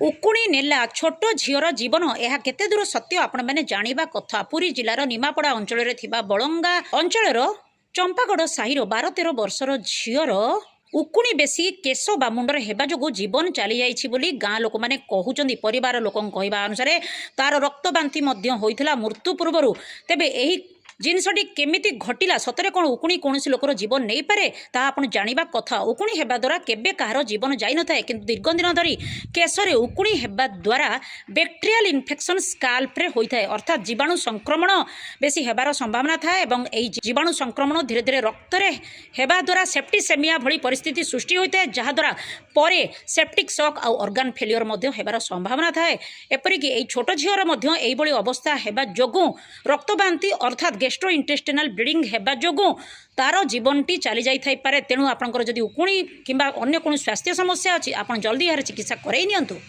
उकुणी नेला छोट झीर जीवन यह केते दूर सत्य आपण मैंने जानिबा कथा। पुरी जिलार निमापड़ा अंचल बलंगा अंचल चंपागढ़ साहिर 12-13 वर्षर झीर उकुणी बेसी केश बा मुंडर हेबा जोगु जीवन चली जाइछि बोली गाँ लोक माने कहउचंदी। परिवार लोक कहवा अनुसार तार रक्त बांति मध्य होइथिला मृत्यु पूर्वरु। तेबे एही जिनसटी केमिति घटिला सतरे कौन उकुणी कौन लोकर जीवन नहीं पारे ता आपण जानिबा कथा। उकुणी हेबा द्वारा केबे कहार जीवन जाई न थाए, किंतु दीर्घ दिन धरी केशरे उकुणी हेबा द्वारा बैक्टेरियल इन्फेक्शन स्काल्प रे होइथाए, अर्थात जीवाणु संक्रमण बेसी हेबार संभावना थाए एवं एही जीवाणु संक्रमण धीरे धीरे रक्त रे हेबा द्वारा सेप्टिसेमिया भली परिस्थिति सृष्टि होइथाए, जहा द्वारा परे सेप्टिक शॉक आ ऑर्गन फेलियर मध्य हेबार संभावना थाए। एपरिक एही छोट झीवर मध्य एही भली अवस्था हेबा जोगु रक्तबांति अर्थात गेस्ट्रो इंटेस्टिनल ब्लीडिंग हेबा जोगु तार जीवनटी चली जाई थाई पारे। तेणु आपनकर जदि उकुणी किंबा अन्य कोन स्वास्थ्य समस्या अछि आपण जल्दी यार चिकित्सा करई नियंतु।